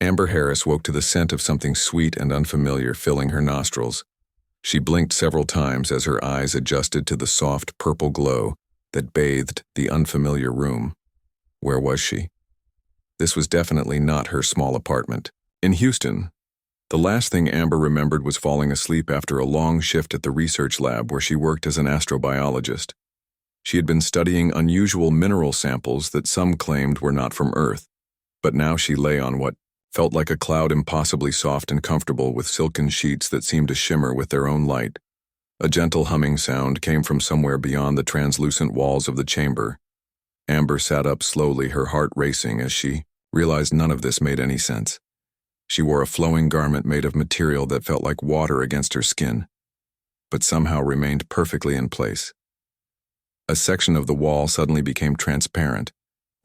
Amber Harris woke to the scent of something sweet and unfamiliar filling her nostrils. She blinked several times as her eyes adjusted to the soft purple glow that bathed the unfamiliar room. Where was she? This was definitely not her small apartment. In Houston, the last thing Amber remembered was falling asleep after a long shift at the research lab where she worked as an astrobiologist. She had been studying unusual mineral samples that some claimed were not from Earth, but now she lay on what felt like a cloud impossibly soft and comfortable with silken sheets that seemed to shimmer with their own light. A gentle humming sound came from somewhere beyond the translucent walls of the chamber. Amber sat up slowly, her heart racing as she realized none of this made any sense. She wore a flowing garment made of material that felt like water against her skin, but somehow remained perfectly in place. A section of the wall suddenly became transparent,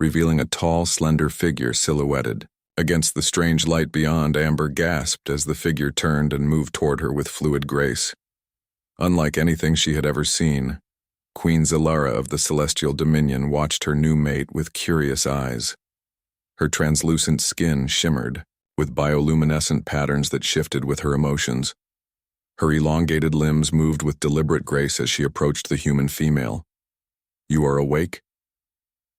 revealing a tall, slender figure silhouetted. Against the strange light beyond, Amber gasped as the figure turned and moved toward her with fluid grace. Unlike anything she had ever seen, Queen Zilara of the Celestial Dominion watched her new mate with curious eyes. Her translucent skin shimmered, with bioluminescent patterns that shifted with her emotions. Her elongated limbs moved with deliberate grace as she approached the human female. "You are awake?"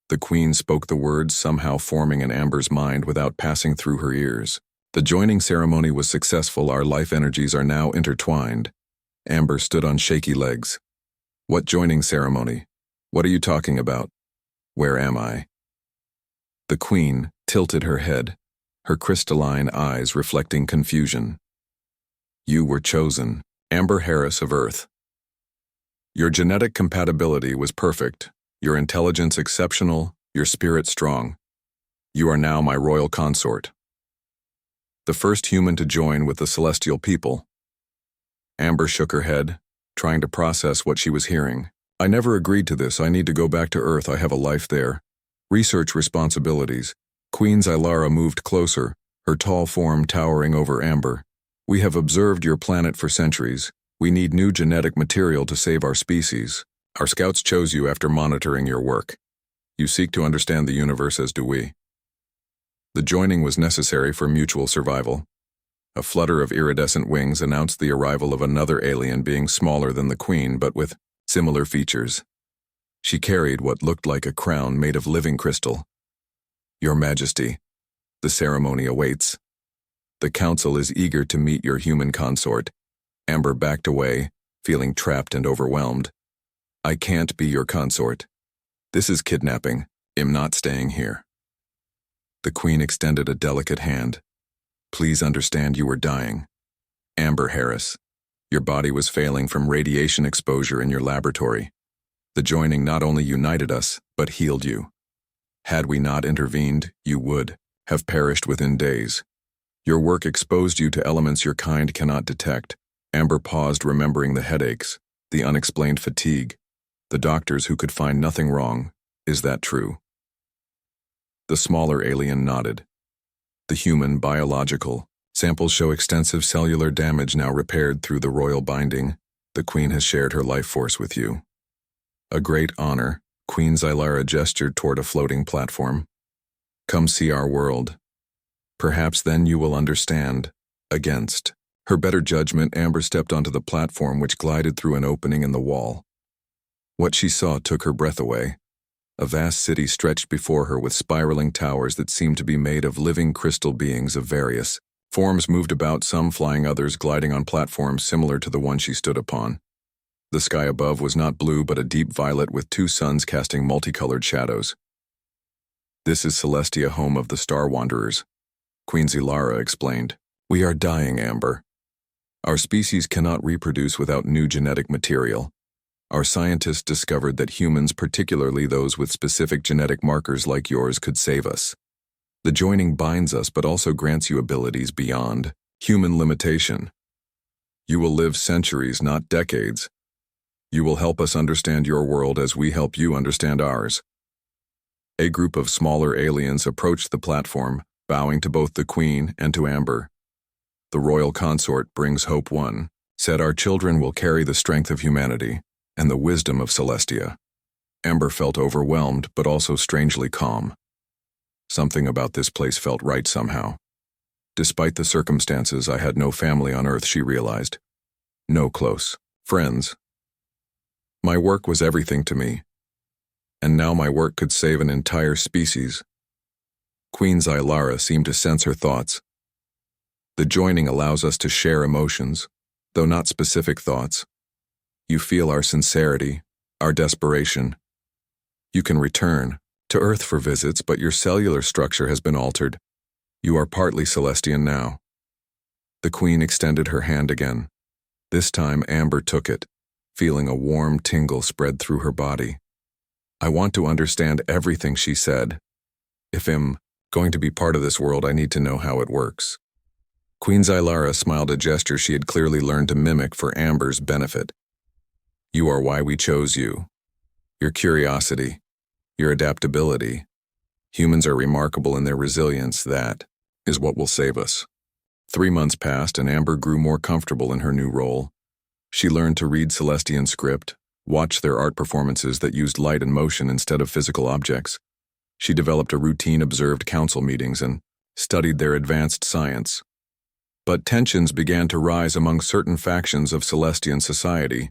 The Queen spoke the words, somehow forming in Amber's mind without passing through her ears. The joining ceremony was successful. Our life energies are now intertwined. Amber stood on shaky legs. "What joining ceremony? What are you talking about? Where am I?" The Queen tilted her head, her crystalline eyes reflecting confusion. "You were chosen, Amber Harris of Earth. Your genetic compatibility was perfect, your intelligence exceptional, your spirit strong. You are now my royal consort. The first human to join with the celestial people." Amber shook her head, trying to process what she was hearing. "I never agreed to this. I need to go back to Earth. I have a life there. Research responsibilities." Queen Zilara moved closer, her tall form towering over Amber. "We have observed your planet for centuries. We need new genetic material to save our species. Our scouts chose you after monitoring your work. You seek to understand the universe as do we. The joining was necessary for mutual survival." A flutter of iridescent wings announced the arrival of another alien being smaller than the Queen but with similar features. She carried what looked like a crown made of living crystal. "Your Majesty, the ceremony awaits. The Council is eager to meet your human consort." Amber backed away, feeling trapped and overwhelmed. "I can't be your consort. This is kidnapping. I'm not staying here." The Queen extended a delicate hand. "Please understand you were dying. Amber Harris, your body was failing from radiation exposure in your laboratory. The joining not only united us, but healed you. Had we not intervened, you would have perished within days. Your work exposed you to elements your kind cannot detect." Amber paused, remembering the headaches, the unexplained fatigue, the doctors who could find nothing wrong. "Is that true?" The smaller alien nodded. "The human, biological samples show extensive cellular damage now repaired through the royal binding. The Queen has shared her life force with you." "A great honor." Queen Zilara gestured toward a floating platform. "Come see our world. Perhaps then you will understand." Against her better judgment, Amber stepped onto the platform which glided through an opening in the wall. What she saw took her breath away. A vast city stretched before her with spiraling towers that seemed to be made of living crystal beings of various forms moved about, some flying, others gliding on platforms similar to the one she stood upon. The sky above was not blue but a deep violet with two suns casting multicolored shadows. "This is Celestia, home of the Star Wanderers," Queen Zilara explained. "We are dying, Amber. Our species cannot reproduce without new genetic material. Our scientists discovered that humans, particularly those with specific genetic markers like yours, could save us. The joining binds us but also grants you abilities beyond human limitation. You will live centuries, not decades. You will help us understand your world as we help you understand ours." A group of smaller aliens approached the platform, bowing to both the Queen and to Amber. "The royal consort brings hope one," said. "Our children will carry the strength of humanity and the wisdom of Celestia." Amber felt overwhelmed but also strangely calm. Something about this place felt right somehow. Despite the circumstances, I had no family on Earth, she realized. No close friends. My work was everything to me, and now my work could save an entire species. Queen Zylara seemed to sense her thoughts. The joining allows us to share emotions, though not specific thoughts. You feel our sincerity, our desperation. You can return to Earth for visits, but your cellular structure has been altered. You are partly Celestian now. The Queen extended her hand again. This time Amber took it, feeling a warm tingle spread through her body. I want to understand everything, she said. If I'm going to be part of this world, I need to know how it works. Queen Zylara smiled, a gesture she had clearly learned to mimic for Amber's benefit. You are why we chose you. Your curiosity, your adaptability. Humans are remarkable in their resilience. That is what will save us. 3 months passed and Amber grew more comfortable in her new role. She learned to read Celestian script, watch their art performances that used light and motion instead of physical objects. She developed a routine, observed council meetings, and studied their advanced science. But tensions began to rise among certain factions of Celestian society.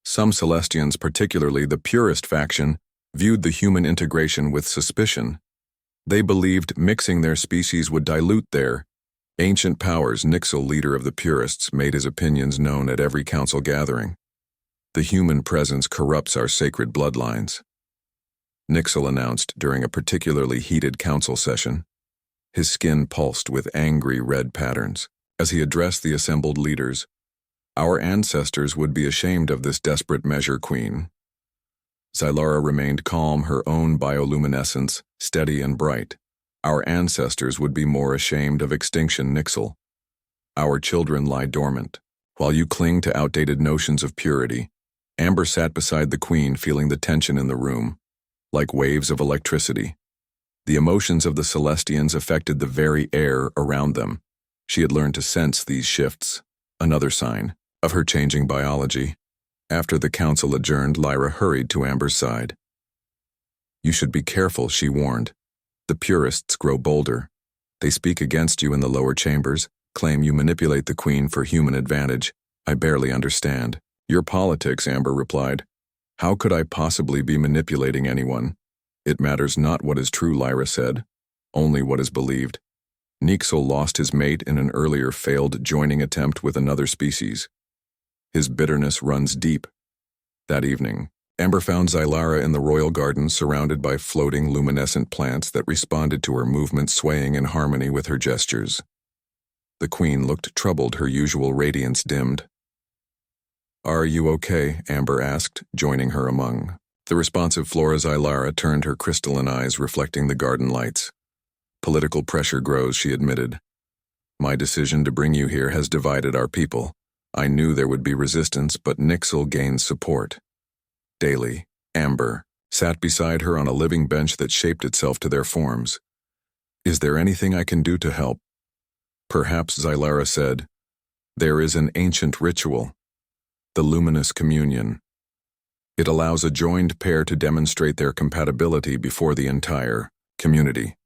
Some Celestians, particularly the purist faction, viewed the human integration with suspicion. They believed mixing their species would dilute their ancient powers. Nixel, leader of the purists, made his opinions known at every council gathering. The human presence corrupts our sacred bloodlines, Nixel announced during a particularly heated council session. His skin pulsed with angry red patterns. As he addressed the assembled leaders, our ancestors would be ashamed of this desperate measure, Queen. Zylara remained calm, her own bioluminescence steady and bright. Our ancestors would be more ashamed of extinction, Nixel. Our children lie dormant, while you cling to outdated notions of purity. Amber sat beside the Queen, feeling the tension in the room, like waves of electricity. The emotions of the Celestians affected the very air around them. She had learned to sense these shifts, another sign of her changing biology. After the council adjourned, Lyra hurried to Amber's side. You should be careful, she warned. The purists grow bolder. They speak against you in the lower chambers, claim you manipulate the Queen for human advantage. I barely understand your politics, Amber replied. How could I possibly be manipulating anyone? It matters not what is true, Lyra said, only what is believed. Nixel lost his mate in an earlier failed joining attempt with another species. His bitterness runs deep. That evening, Amber found Zylara in the royal garden, surrounded by floating luminescent plants that responded to her movements, swaying in harmony with her gestures. The Queen looked troubled, her usual radiance dimmed. Are you okay? Amber asked, joining her among the responsive Flora. Zylara turned, her crystalline eyes reflecting the garden lights. Political pressure grows, she admitted. My decision to bring you here has divided our people. I knew there would be resistance, but Nixel gains support. Daily, Amber sat beside her on a living bench that shaped itself to their forms. Is there anything I can do to help? Perhaps, Zylara said. There is an ancient ritual, the luminous communion. It allows a joined pair to demonstrate their compatibility before the entire community.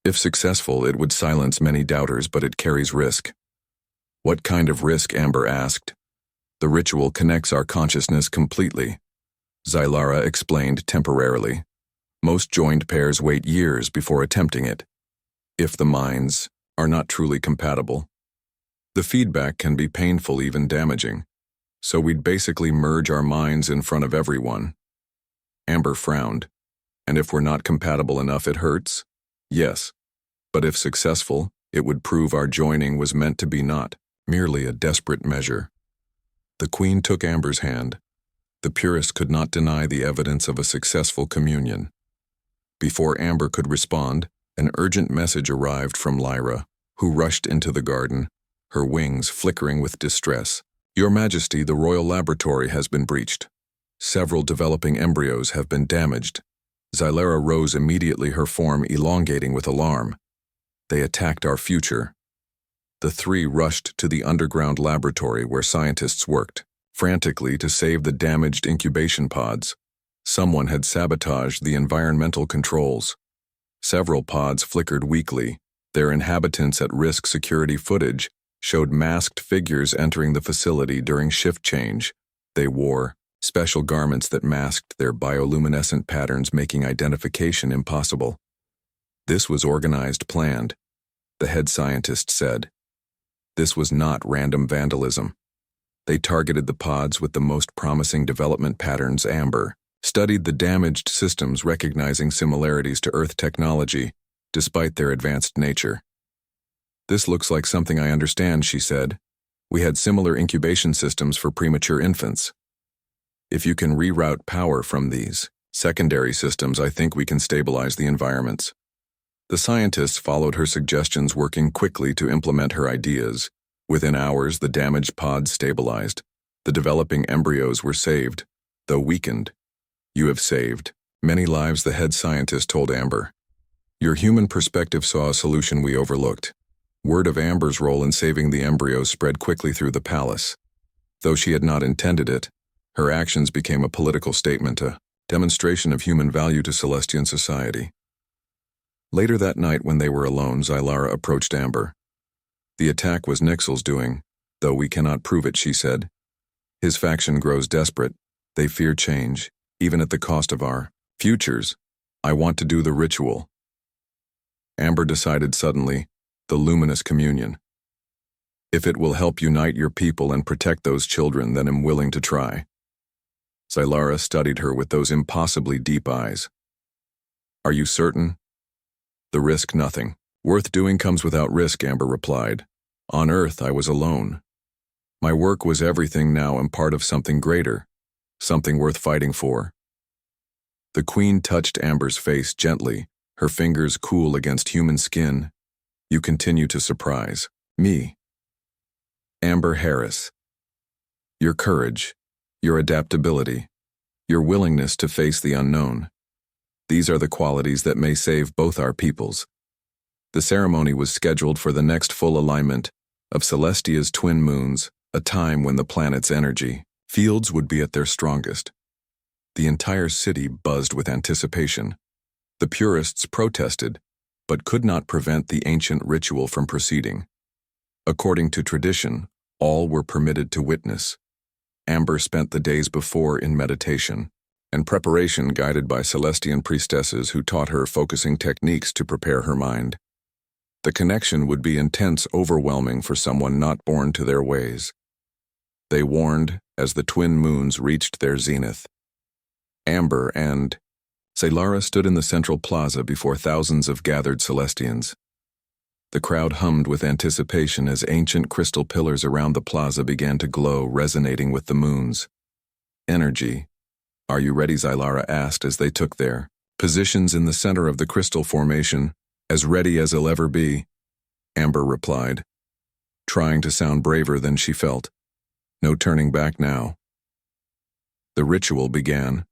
If successful, it would silence many doubters, but it carries risk. What kind of risk? Amber asked. The ritual connects our consciousness completely, Zylara explained temporarily. Most joined pairs wait years before attempting it. If the minds are not truly compatible, the feedback can be painful, even damaging. So we'd basically merge our minds in front of everyone. Amber frowned. And if we're not compatible enough, it hurts? Yes. But if successful, it would prove our joining was meant to be, not merely a desperate measure. The Queen took Amber's hand. The purist could not deny the evidence of a successful communion. Before Amber could respond, an urgent message arrived from Lyra, who rushed into the garden, her wings flickering with distress. Your Majesty, the royal laboratory has been breached. Several developing embryos have been damaged. Zylara rose immediately, her form elongating with alarm. They attacked our future. The three rushed to the underground laboratory where scientists worked, frantically to save the damaged incubation pods. Someone had sabotaged the environmental controls. Several pods flickered weakly, Their inhabitants at risk security footage showed masked figures entering the facility during shift change. They wore special garments that masked their bioluminescent patterns, making identification impossible. This was organized, planned, the head scientist said. This was not random vandalism. They targeted the pods with the most promising development patterns. Amber studied the damaged systems, recognizing similarities to Earth technology, despite their advanced nature. This looks like something I understand, she said. We had similar incubation systems for premature infants. If you can reroute power from these secondary systems, I think we can stabilize the environments. The scientists followed her suggestions, working quickly to implement her ideas. Within hours, the damaged pods stabilized. The developing embryos were saved, though weakened. You have saved many lives, the head scientist told Amber. Your human perspective saw a solution we overlooked. Word of Amber's role in saving the embryos spread quickly through the palace. Though she had not intended it, her actions became a political statement, a demonstration of human value to Celestian society. Later that night, when they were alone, Xylara approached Amber. The attack was Nixel's doing, though we cannot prove it, she said. His faction grows desperate. They fear change, even at the cost of our futures. I want to do the ritual. Amber decided suddenly, the luminous communion. If it will help unite your people and protect those children, then I'm willing to try. Xylara studied her with those impossibly deep eyes. Are you certain? The risk, nothing worth doing comes without risk, Amber replied. On Earth, I was alone. My work was everything. Now I'm part of something greater, something worth fighting for. The Queen touched Amber's face gently, her fingers cool against human skin. You continue to surprise me. Amber Harris. Your courage, your adaptability, your willingness to face the unknown. These are the qualities that may save both our peoples. The ceremony was scheduled for the next full alignment of Celestia's twin moons, a time when the planet's energy fields would be at their strongest. The entire city buzzed with anticipation. The purists protested, but could not prevent the ancient ritual from proceeding. According to tradition, all were permitted to witness. Amber spent the days before in meditation and preparation, guided by Celestian priestesses who taught her focusing techniques to prepare her mind. The connection would be intense, overwhelming for someone not born to their ways. They warned as the twin moons reached their zenith. Amber and Xylara stood in the central plaza before thousands of gathered Celestians. The crowd hummed with anticipation as ancient crystal pillars around the plaza began to glow, resonating with the moons. Energy. Are you ready? Xylara asked as they took their positions in the center of the crystal formation. As ready as I'll ever be, Amber replied, trying to sound braver than she felt. No turning back now. The ritual began.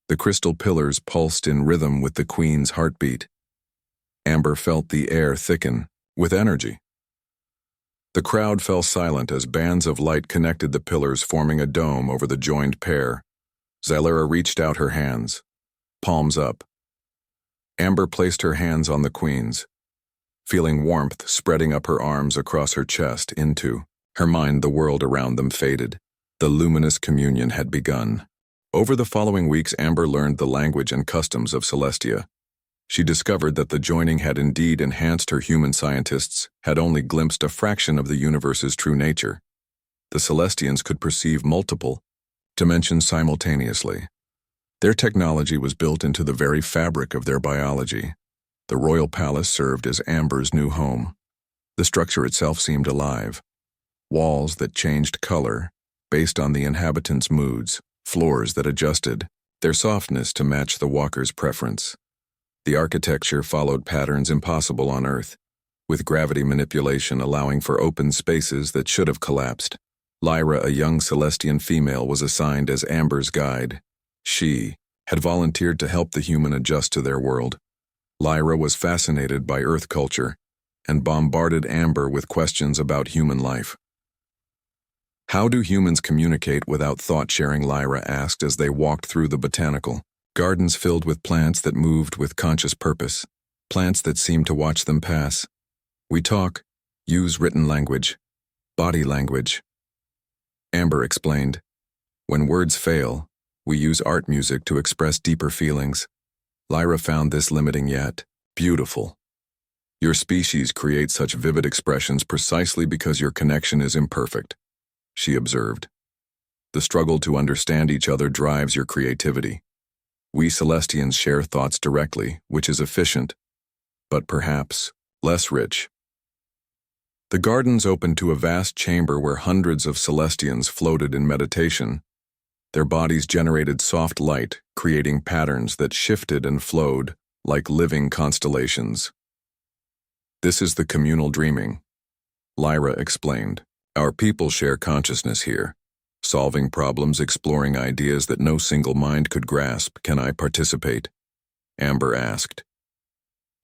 The crystal pillars pulsed in rhythm with the Queen's heartbeat. Amber felt the air thicken with energy. The crowd fell silent as bands of light connected the pillars, forming a dome over the joined pair. Xylara reached out her hands, palms up. Amber placed her hands on the Queen's, feeling warmth spreading up her arms across her chest. Into her mind, the world around them faded. The luminous communion had begun. Over the following weeks, Amber learned the language and customs of Celestia. She discovered that the joining had indeed enhanced her. Human scientists had only glimpsed a fraction of the universe's true nature. The Celestians could perceive multiple dimensions simultaneously. Their technology was built into the very fabric of their biology. The royal palace served as Amber's new home. The structure itself seemed alive. Walls that changed color based on the inhabitants' moods, floors that adjusted their softness to match the walker's preference. The architecture followed patterns impossible on Earth, with gravity manipulation allowing for open spaces that should have collapsed. Lyra, a young Celestian female, was assigned as Amber's guide. She had volunteered to help the human adjust to their world. Lyra was fascinated by Earth culture and bombarded Amber with questions about human life. How do humans communicate without thought-sharing? Lyra asked as they walked through the botanical gardens filled with plants that moved with conscious purpose, plants that seemed to watch them pass. We talk, use written language, body language. Amber explained. When words fail, we use art music to express deeper feelings. Lyra found this limiting yet beautiful. Your species creates such vivid expressions precisely because your connection is imperfect, she observed. The struggle to understand each other drives your creativity. We Celestians share thoughts directly, which is efficient, but perhaps less rich. The gardens opened to a vast chamber where hundreds of Celestians floated in meditation. Their bodies generated soft light, creating patterns that shifted and flowed like living constellations. This is the communal dreaming, Lyra explained. Our people share consciousness here, solving problems, exploring ideas that no single mind could grasp. Can I participate? Amber asked.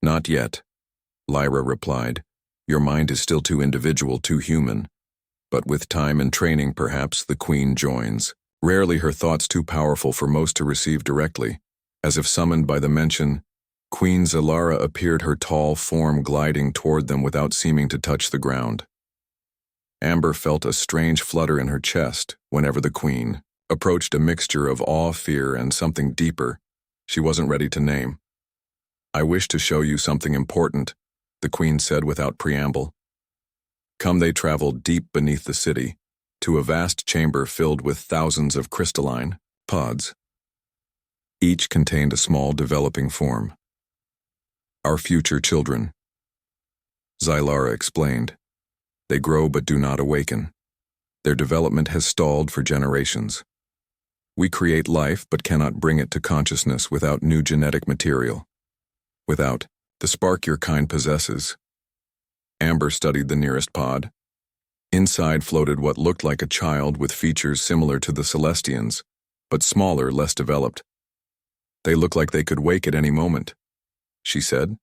Not yet, Lyra replied. Your mind is still too individual, too human. But with time and training, perhaps the Queen joins. Rarely her thoughts too powerful for most to receive directly. As if summoned by the mention, Queen Zalara appeared, her tall form gliding toward them without seeming to touch the ground. Amber felt a strange flutter in her chest whenever the Queen approached, a mixture of awe, fear, and something deeper she wasn't ready to name. I wish to show you something important, the Queen said without preamble. Come. They traveled deep beneath the city, to a vast chamber filled with thousands of crystalline pods. Each contained a small developing form. Our future children, Zylara explained. They grow but do not awaken. Their development has stalled for generations. We create life but cannot bring it to consciousness without new genetic material, without the spark your kind possesses. Amber studied the nearest pod. Inside floated what looked like a child with features similar to the Celestians, but smaller, less developed. They look like they could wake at any moment, she said.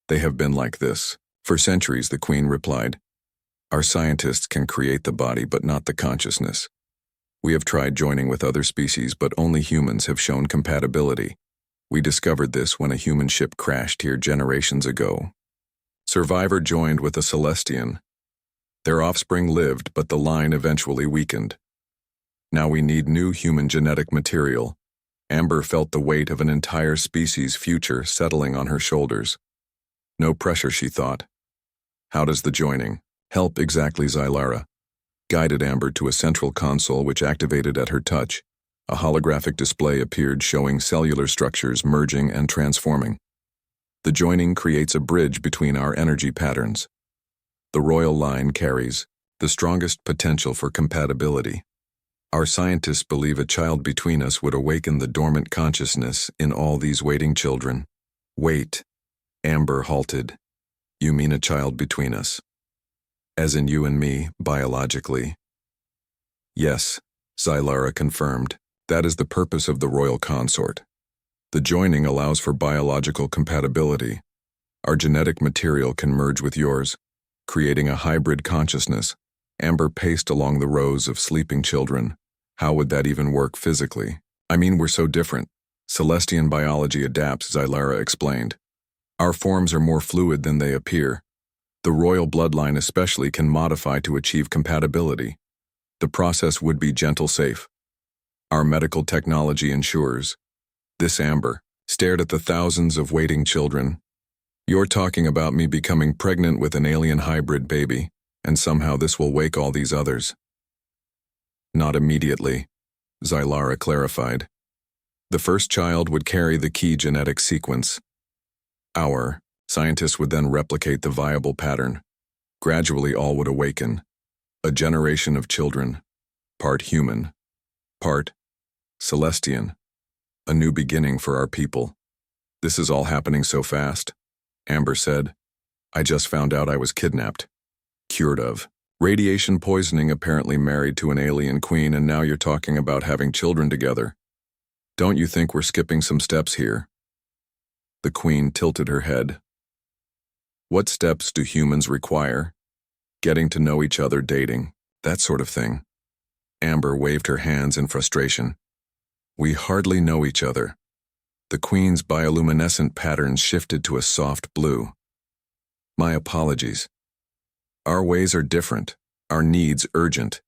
They have been like this for centuries, the Queen replied. Our scientists can create the body but not the consciousness. We have tried joining with other species, but only humans have shown compatibility. We discovered this when a human ship crashed here generations ago. Survivor joined with a Celestian. Their offspring lived, but the line eventually weakened. Now we need new human genetic material. Amber felt the weight of an entire species' future settling on her shoulders. No pressure, she thought. How does the joining help exactly? Zylara guided Amber to a central console which activated at her touch. A holographic display appeared showing cellular structures merging and transforming. The joining creates a bridge between our energy patterns. The royal line carries the strongest potential for compatibility. Our scientists believe a child between us would awaken the dormant consciousness in all these waiting children. Wait, Amber halted. You mean a child between us? As in you and me, biologically? Yes, Zylara confirmed. That is the purpose of the royal consort. The joining allows for biological compatibility. Our genetic material can merge with yours, creating a hybrid consciousness. Amber paced along the rows of sleeping children. How would that even work physically? I mean, we're so different. Celestian biology adapts, Zylara explained. Our forms are more fluid than they appear. The royal bloodline especially can modify to achieve compatibility. The process would be gentle, safe. Our medical technology ensures. This Amber stared at the thousands of waiting children. You're talking about me becoming pregnant with an alien hybrid baby, and somehow this will wake all these others. Not immediately, Zylara clarified. The first child would carry the key genetic sequence. Our scientists would then replicate the viable pattern. Gradually all would awaken. A generation of children, part human, part Celestian. A new beginning for our people. This is all happening so fast, Amber said. I just found out I was kidnapped. Cured of radiation poisoning, apparently married to an alien queen, and now you're talking about having children together. Don't you think we're skipping some steps here? The Queen tilted her head. What steps do humans require? Getting to know each other, dating, that sort of thing. Amber waved her hands in frustration. We hardly know each other. The Queen's bioluminescent patterns shifted to a soft blue. My apologies. Our ways are different, our needs urgent.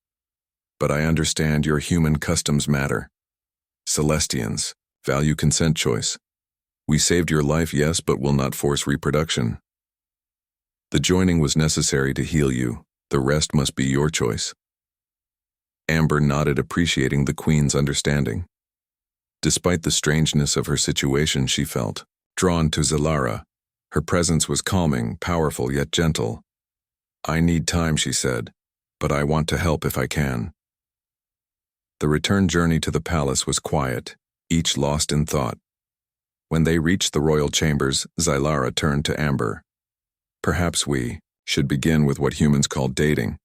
But I understand your human customs matter. Celestians value consent choice. We saved your life, yes, but will not force reproduction. The joining was necessary to heal you. The rest must be your choice. Amber nodded, appreciating the Queen's understanding. Despite the strangeness of her situation, she felt drawn to Zalara. Her presence was calming, powerful, yet gentle. I need time, she said, but I want to help if I can. The return journey to the palace was quiet, each lost in thought. When they reached the royal chambers, Zalara turned to Amber. Perhaps we should begin with what humans call dating.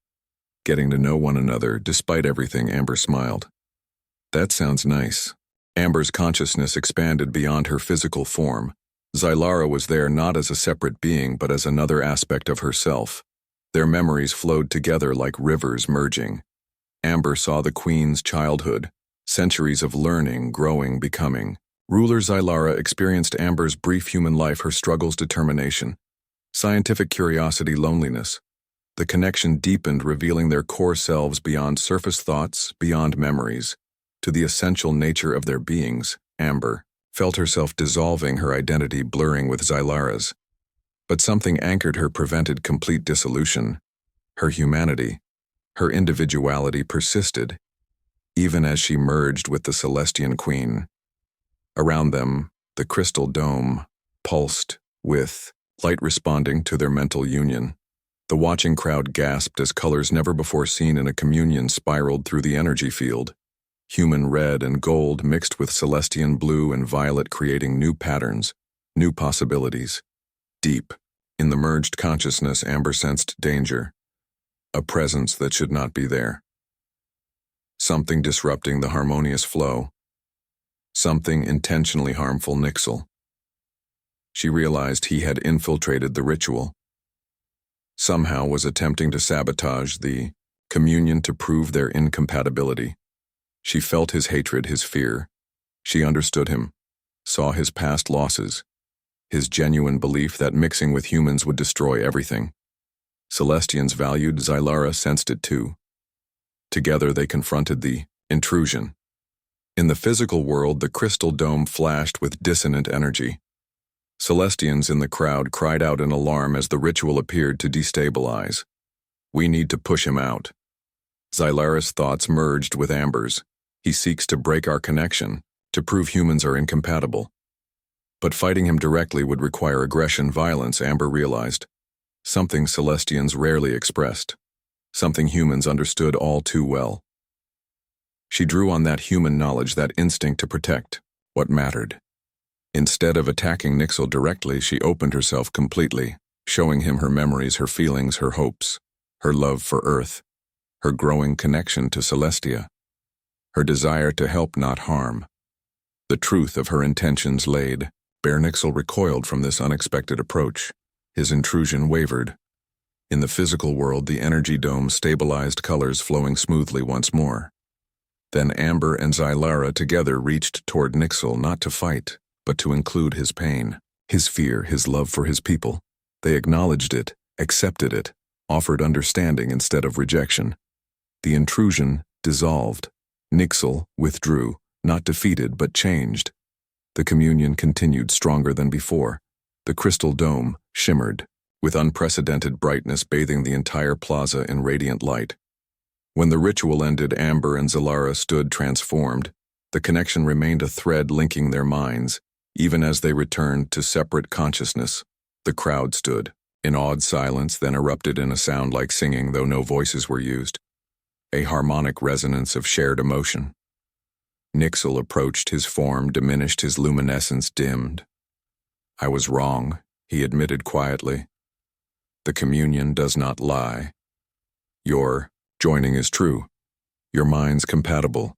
Getting to know one another. Despite everything, Amber smiled. That sounds nice. Amber's consciousness expanded beyond her physical form. Zalara was there not as a separate being, but as another aspect of herself. Their memories flowed together like rivers merging. Amber saw the Queen's childhood, centuries of learning, growing, becoming. Ruler Zalara experienced Amber's brief human life, her struggles, determination, scientific curiosity, loneliness. The connection deepened, revealing their core selves beyond surface thoughts, beyond memories, to the essential nature of their beings. Amber felt herself dissolving, her identity blurring with Zylara's. But something anchored her, prevented complete dissolution. Her humanity, her individuality persisted, even as she merged with the Celestian Queen. Around them, the crystal dome pulsed with light, responding to their mental union. The watching crowd gasped as colors never before seen in a communion spiraled through the energy field. Human red and gold mixed with Celestian blue and violet, creating new patterns, new possibilities. Deep, in the merged consciousness, Amber sensed danger, a presence that should not be there. Something disrupting the harmonious flow. Something intentionally harmful. Nixel. She realized he had infiltrated the ritual. Somehow was attempting to sabotage the communion to prove their incompatibility. She felt his hatred, his fear. She understood him, saw his past losses, his genuine belief that mixing with humans would destroy everything. Celestians valued, Zalara sensed it too. Together they confronted the intrusion. In the physical world, the crystal dome flashed with dissonant energy. Celestians in the crowd cried out in alarm as the ritual appeared to destabilize. We need to push him out. Zylara's thoughts merged with Amber's. He seeks to break our connection, to prove humans are incompatible. But fighting him directly would require aggression, violence, Amber realized. Something Celestians rarely expressed. Something humans understood all too well. She drew on that human knowledge, that instinct to protect what mattered. Instead of attacking Nixel directly, she opened herself completely, showing him her memories, her feelings, her hopes, her love for Earth, her growing connection to Celestia, her desire to help, not harm. The truth of her intentions laid bare. Nixel recoiled from this unexpected approach. His intrusion wavered. In the physical world, the energy dome stabilized, colors flowing smoothly once more. Then Amber and Zalara together reached toward Nixel, not to fight, but to include his pain, his fear, his love for his people. They acknowledged it, accepted it, offered understanding instead of rejection. The intrusion dissolved. Nixel withdrew, not defeated but changed. The communion continued, stronger than before. The crystal dome shimmered, with unprecedented brightness, bathing the entire plaza in radiant light. When the ritual ended, Amber and Zalara stood transformed. The connection remained a thread linking their minds, even as they returned to separate consciousness. The crowd stood, in awed silence, then erupted in a sound like singing, though no voices were used. A harmonic resonance of shared emotion. Nixel approached, his form diminished, his luminescence dimmed. I was wrong, he admitted quietly. The communion does not lie. Your joining is true. Your minds compatible.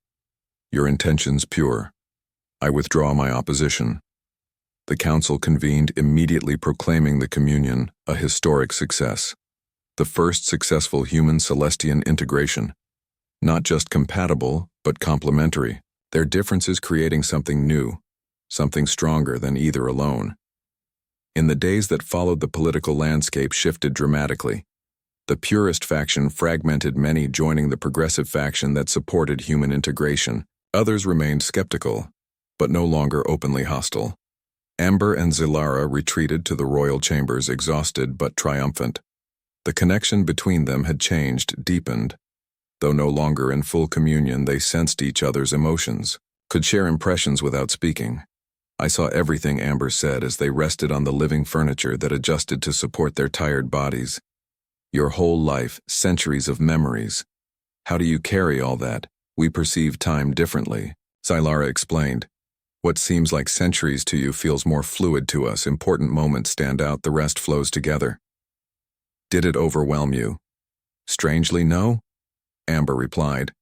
Your intentions pure. I withdraw my opposition. The council convened, immediately proclaiming the communion a historic success. The first successful human-Celestian integration. Not just compatible, but complementary. Their differences creating something new, something stronger than either alone. In the days that followed, the political landscape shifted dramatically. The purist faction fragmented, many joining the progressive faction that supported human integration. Others remained skeptical, but no longer openly hostile. Amber and Zilara retreated to the royal chambers, exhausted but triumphant. The connection between them had changed, deepened. Though no longer in full communion, they sensed each other's emotions, could share impressions without speaking. I saw everything, Amber said as they rested on the living furniture that adjusted to support their tired bodies. Your whole life, centuries of memories. How do you carry all that? We perceive time differently, Zilara explained. What seems like centuries to you feels more fluid to us. Important moments stand out, the rest flows together. Did it overwhelm you? Strangely, no, Amber replied.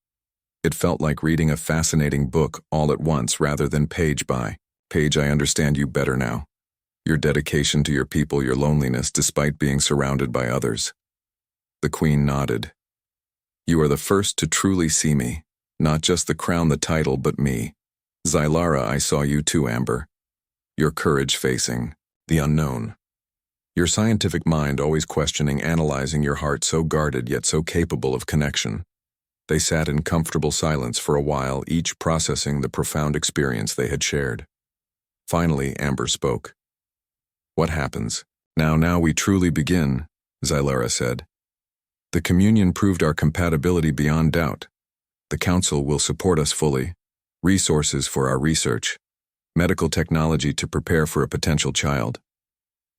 It felt like reading a fascinating book all at once rather than page by page. I understand you better now. Your dedication to your people, your loneliness despite being surrounded by others. The Queen nodded. You are the first to truly see me, not just the crown, the title, but me. Zilara, I saw you too, Amber. Your courage facing the unknown. Your scientific mind always questioning, analyzing, your heart so guarded yet so capable of connection. They sat in comfortable silence for a while, each processing the profound experience they had shared. Finally, Amber spoke. What happens? Now we truly begin, Zilara said. The communion proved our compatibility beyond doubt. The Council will support us fully. Resources for our research. Medical technology to prepare for a potential child.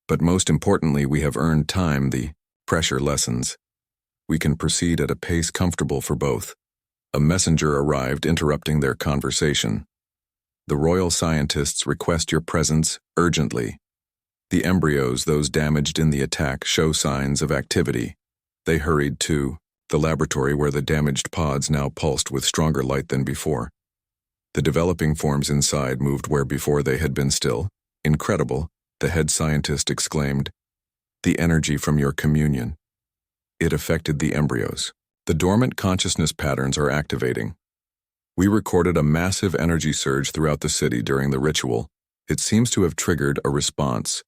But most importantly, we have earned time, the pressure lessens. We can proceed at a pace comfortable for both. A messenger arrived, interrupting their conversation. The royal scientists request your presence urgently. The embryos, those damaged in the attack, show signs of activity. They hurried to the laboratory where the damaged pods now pulsed with stronger light than before. The developing forms inside moved where before they had been still. Incredible, the head scientist exclaimed. The energy from your communion. It affected the embryos. The dormant consciousness patterns are activating. We recorded a massive energy surge throughout the city during the ritual. It seems to have triggered a response.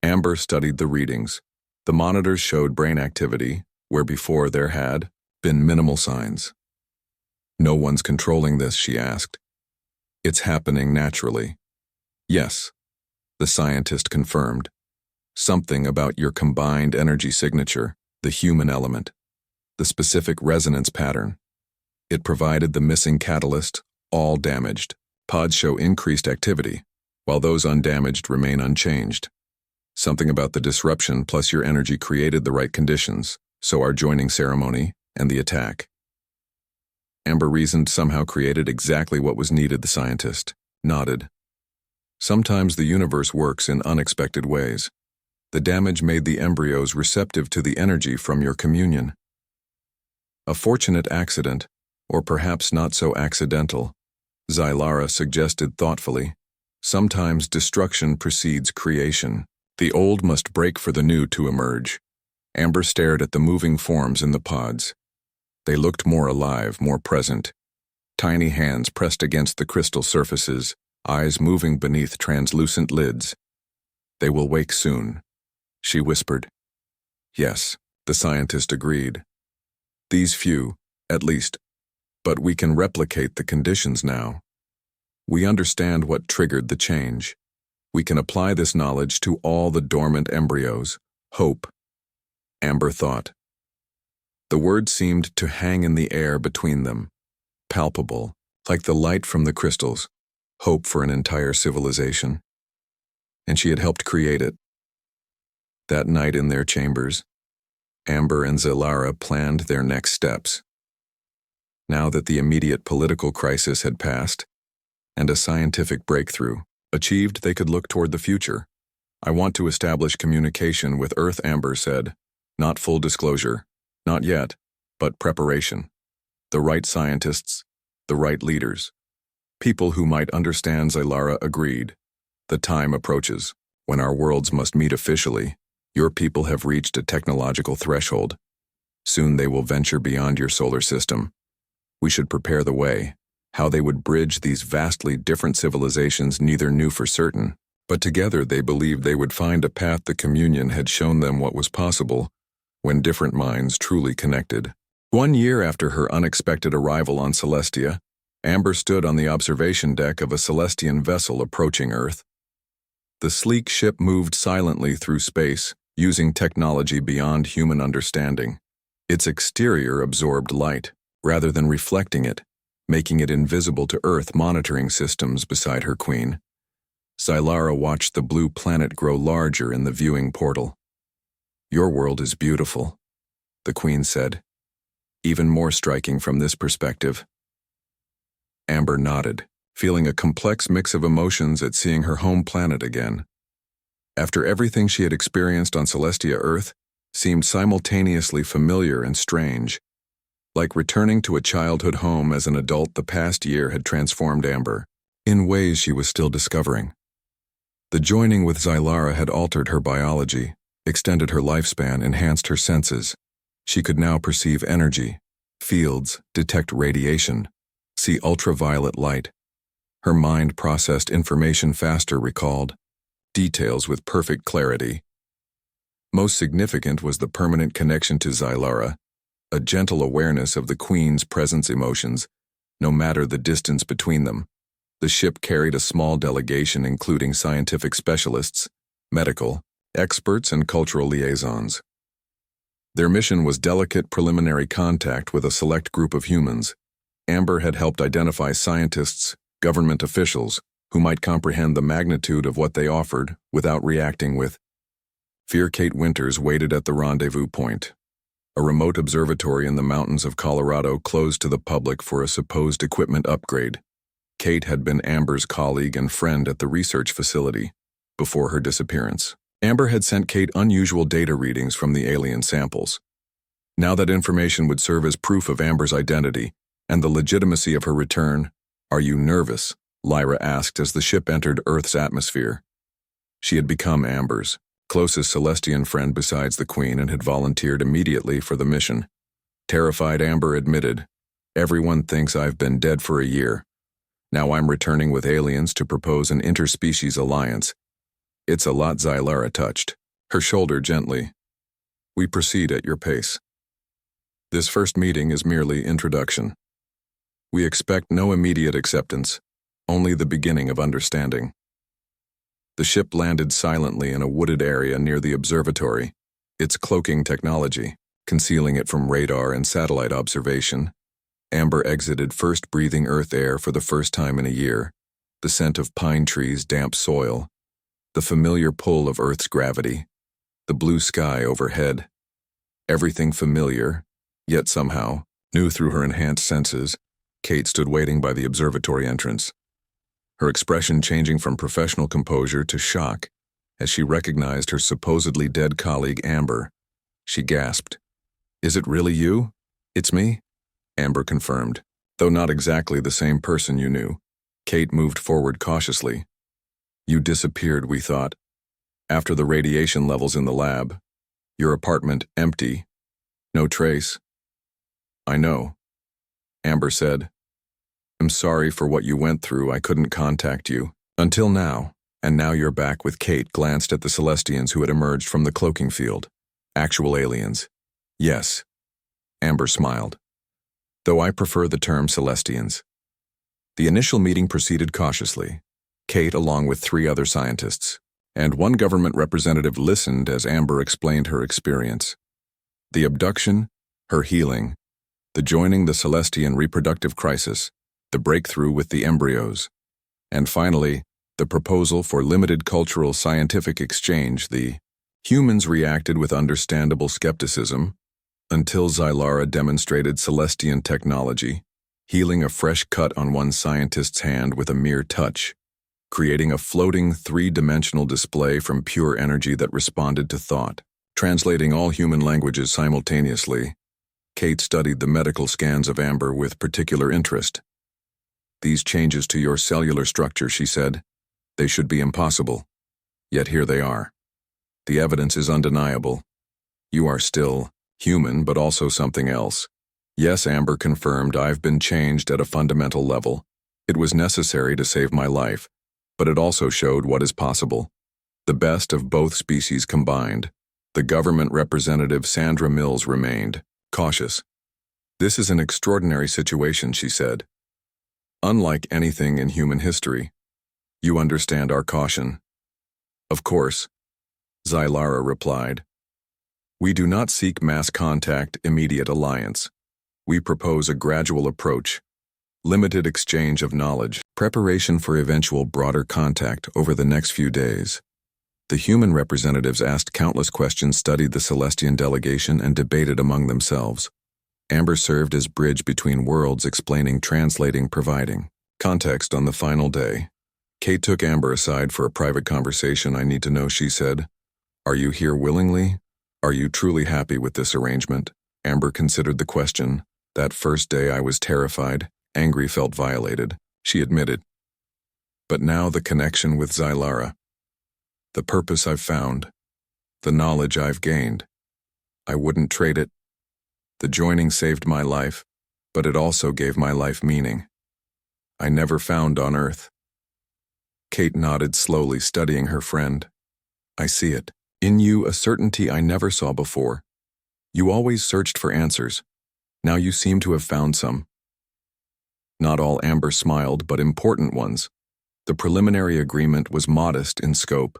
Amber studied the readings. The monitors showed brain activity, where before there had been minimal signs. No one's controlling this, she asked. It's happening naturally. Yes, the scientist confirmed. Something about your combined energy signature, the human element, the specific resonance pattern. It provided the missing catalyst, all damaged. Pods show increased activity, while those undamaged remain unchanged. Something about the disruption plus your energy created the right conditions, so our joining ceremony and the attack. Amber reasoned somehow created exactly what was needed, the scientist nodded. Sometimes the universe works in unexpected ways. The damage made the embryos receptive to the energy from your communion. A fortunate accident, or perhaps not so accidental, Zilara suggested thoughtfully. Sometimes destruction precedes creation. The old must break for the new to emerge. Amber stared at the moving forms in the pods. They looked more alive, more present. Tiny hands pressed against the crystal surfaces, eyes moving beneath translucent lids. They will wake soon, she whispered. Yes, the scientist agreed. These few, at least. But we can replicate the conditions now. We understand what triggered the change. We can apply this knowledge to all the dormant embryos. Hope. Amber thought. The word seemed to hang in the air between them, palpable, like the light from the crystals. Hope for an entire civilization. And she had helped create it. That night in their chambers, Amber and Zilara planned their next steps. Now that the immediate political crisis had passed, and a scientific breakthrough achieved, they could look toward the future. I want to establish communication with Earth, Amber said. Not full disclosure, not yet, but preparation. The right scientists, the right leaders. People who might understand, Zilara agreed. The time approaches, when our worlds must meet officially. Your people have reached a technological threshold. Soon they will venture beyond your solar system. We should prepare the way. How they would bridge these vastly different civilizations neither knew for certain, But together they believed they would find a path. The communion had shown them what was possible when different minds truly connected. 1 year after her unexpected arrival on Celestia, Amber stood on the observation deck of a Celestian vessel approaching Earth. The sleek ship moved silently through space, using technology beyond human understanding. Its exterior absorbed light, rather than reflecting it, making it invisible to Earth monitoring systems beside her queen. Zylara watched the blue planet grow larger in the viewing portal. "Your world is beautiful," the queen said. "Even more striking from this perspective." Amber nodded, feeling a complex mix of emotions at seeing her home planet again. After everything she had experienced on Celestia, Earth seemed simultaneously familiar and strange. Like returning to a childhood home as an adult, the past year had transformed Amber in ways she was still discovering. The joining with Zylara had altered her biology, extended her lifespan, enhanced her senses. She could now perceive energy, fields, detect radiation, see ultraviolet light. Her mind processed information faster, recalled details with perfect clarity. Most significant was the permanent connection to Zylara, a gentle awareness of the Queen's presence emotions, no matter the distance between them. The ship carried a small delegation including scientific specialists, medical experts, and cultural liaisons. Their mission was delicate preliminary contact with a select group of humans. Amber had helped identify scientists, government officials, who might comprehend the magnitude of what they offered without reacting with fear. Kate Winters waited at the rendezvous point, a remote observatory in the mountains of Colorado closed to the public for a supposed equipment upgrade. Kate had been Amber's colleague and friend at the research facility before her disappearance. Amber had sent Kate unusual data readings from the alien samples. Now that information would serve as proof of Amber's identity and the legitimacy of her return. "Are you nervous?" Lyra asked as the ship entered Earth's atmosphere. She had become Amber's closest Celestian friend besides the Queen and had volunteered immediately for the mission. Terrified, Amber admitted, "Everyone thinks I've been dead for a year. Now I'm returning with aliens to propose an interspecies alliance. It's a lot." Zylara touched her shoulder gently. "We proceed at your pace. This first meeting is merely introduction. We expect no immediate acceptance, only the beginning of understanding." The ship landed silently in a wooded area near the observatory, its cloaking technology concealing it from radar and satellite observation. Amber exited, first breathing Earth air for the first time in a year, the scent of pine trees, damp soil, the familiar pull of Earth's gravity, the blue sky overhead. Everything familiar, yet somehow new through her enhanced senses. Kate stood waiting by the observatory entrance, her expression changing from professional composure to shock as she recognized her supposedly dead colleague Amber. She gasped, "Is it really you?" "It's me," Amber confirmed, "though not exactly the same person you knew." Kate moved forward cautiously. "You disappeared, we thought. After the radiation levels in the lab. Your apartment empty. No trace." "I know," Amber said. "I'm sorry for what you went through. I couldn't contact you. Until now. And now you're back." With Kate glanced at the Celestians who had emerged from the cloaking field. "Actual aliens." "Yes." Amber smiled. "Though I prefer the term Celestians." The initial meeting proceeded cautiously. Kate, along with 3 other scientists, and 1 government representative, listened as Amber explained her experience. The abduction, her healing, the joining the Celestian reproductive crisis, the breakthrough with the embryos, and finally, the proposal for limited cultural scientific exchange. The humans reacted with understandable skepticism until Zylara demonstrated Celestian technology, healing a fresh cut on one scientist's hand with a mere touch, creating a floating 3-dimensional display from pure energy that responded to thought. Translating all human languages simultaneously, Kate studied the medical scans of Amber with particular interest. "These changes to your cellular structure," she said, "they should be impossible. Yet here they are. The evidence is undeniable. You are still human, but also something else." "Yes," Amber confirmed, "I've been changed at a fundamental level. It was necessary to save my life. but it also showed what is possible. The best of both species combined. The government representative Sandra Mills remained cautious. "This is an extraordinary situation," she said. "Unlike anything in human history. You understand our caution." "Of course," Zylara replied. "We do not seek mass contact, immediate alliance. We propose a gradual approach, limited exchange of knowledge, preparation for eventual broader contact over the next few days." The human representatives asked countless questions, studied the Celestian delegation, and debated among themselves. Amber served as bridge between worlds, explaining, translating, providing context on the final day. Kate took Amber aside for a private conversation. "I need to know," she said. "Are you here willingly? Are you truly happy with this arrangement?" Amber considered the question. "That first day I was terrified, angry, felt violated," she admitted. "But now the connection with Zylara. The purpose I've found. The knowledge I've gained. I wouldn't trade it. The joining saved my life, but it also gave my life meaning. I never found on Earth." Kate nodded slowly, studying her friend. "I see it. In you, a certainty I never saw before. You always searched for answers. Now you seem to have found some." Not all, Amber smiled, but important ones. The preliminary agreement was modest in scope.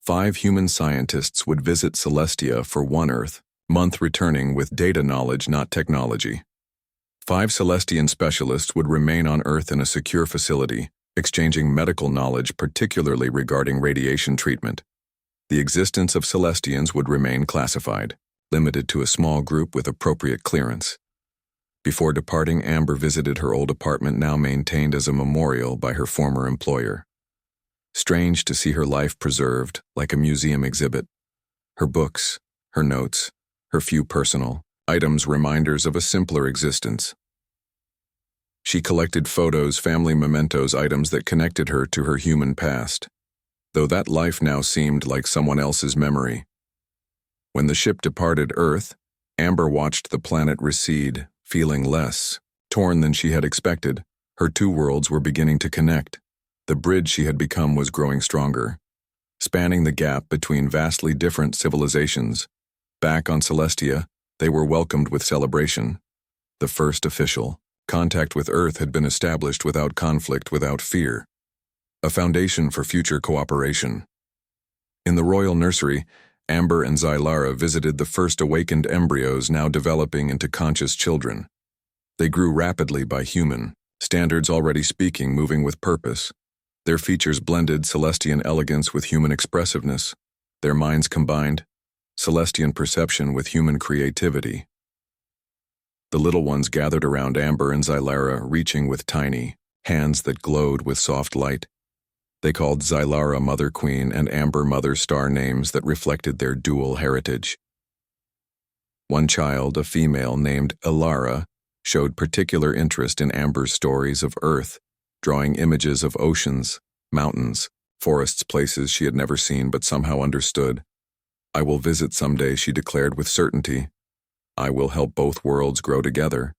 5 human scientists would visit Celestia for 1 Earth month, returning with data knowledge, not technology. 5 Celestian specialists would remain on Earth in a secure facility, exchanging medical knowledge, particularly regarding radiation treatment. The existence of Celestians would remain classified, limited to a small group with appropriate clearance. Before departing, Amber visited her old apartment, now maintained as a memorial by her former employer. Strange to see her life preserved, like a museum exhibit. Her books, her notes, her few personal items, reminders of a simpler existence. She collected photos, family mementos, items that connected her to her human past, though that life now seemed like someone else's memory. When the ship departed Earth, Amber watched the planet recede, feeling less torn than she had expected. Her 2 worlds were beginning to connect. The bridge she had become was growing stronger, spanning the gap between vastly different civilizations. Back on Celestia, they were welcomed with celebration. The first official contact with Earth had been established without conflict, without fear. A foundation for future cooperation. In the royal nursery, Amber and Zylara visited the first awakened embryos, now developing into conscious children. They grew rapidly by human standards, already speaking, moving with purpose. Their features blended Celestian elegance with human expressiveness. Their minds combined Celestian perception with human creativity. The little ones gathered around Amber and Zylara, reaching with tiny hands that glowed with soft light. They called Zylara Mother Queen and Amber Mother Star, names that reflected their dual heritage. One child, a female named Elara, showed particular interest in Amber's stories of Earth, drawing images of oceans, mountains, forests, places she had never seen but somehow understood. "I will visit someday," she declared with certainty. "I will help both worlds grow together."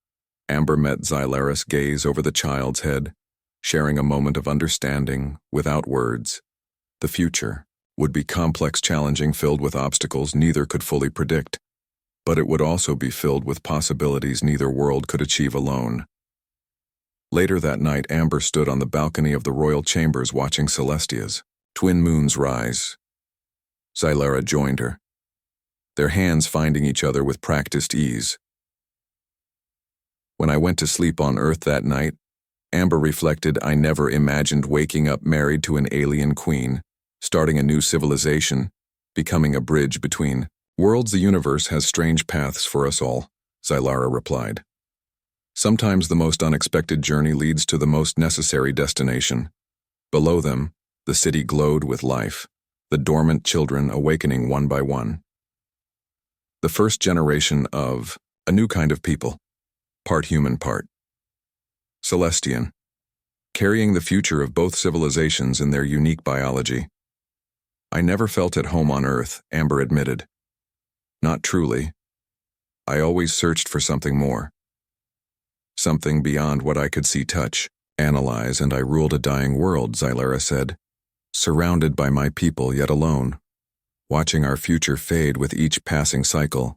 Amber met Zylara's gaze over the child's head, sharing a moment of understanding without words. The future would be complex, challenging, filled with obstacles neither could fully predict, but it would also be filled with possibilities neither world could achieve alone. Later that night, Amber stood on the balcony of the royal chambers watching Celestia's twin moons rise. Zylara joined her, their hands finding each other with practiced ease. "When I went to sleep on Earth that night," Amber reflected, "I never imagined waking up married to an alien queen, starting a new civilization, becoming a bridge between worlds. The universe has strange paths for us all," Zylara replied. "Sometimes the most unexpected journey leads to the most necessary destination." Below them, the city glowed with life, the dormant children awakening one by one. The first generation of a new kind of people, part human, part Celestian, carrying the future of both civilizations in their unique biology. "I never felt at home on Earth," Amber admitted. "Not truly. I always searched for something more. Something beyond what I could see, touch, Analyze, and I ruled a dying world, Xylara said, surrounded by my people yet alone, watching our future fade with each passing cycle.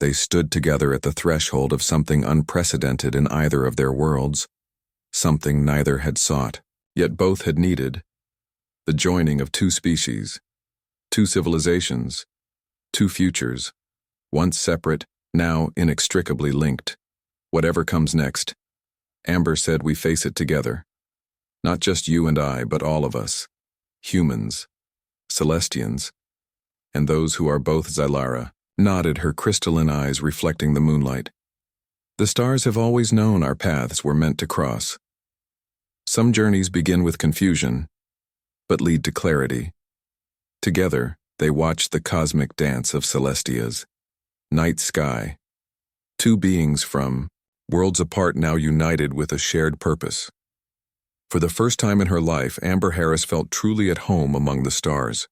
They stood together at the threshold of something unprecedented in either of their worlds, something neither had sought, yet both had needed: the joining of two species, two civilizations, two futures, once separate, now inextricably linked. Whatever comes next, Amber said, we face it together. Not just you and I, but all of us. Humans, Celestians, and those who are both. Xylara nodded, her crystalline eyes reflecting the moonlight. The stars have always known our paths were meant to cross. Some journeys begin with confusion, but lead to clarity. Together, they watch the cosmic dance of Celestia's night sky. Two beings from worlds apart, now united with a shared purpose. For the first time in her life, Amber Harris felt truly at home among the stars.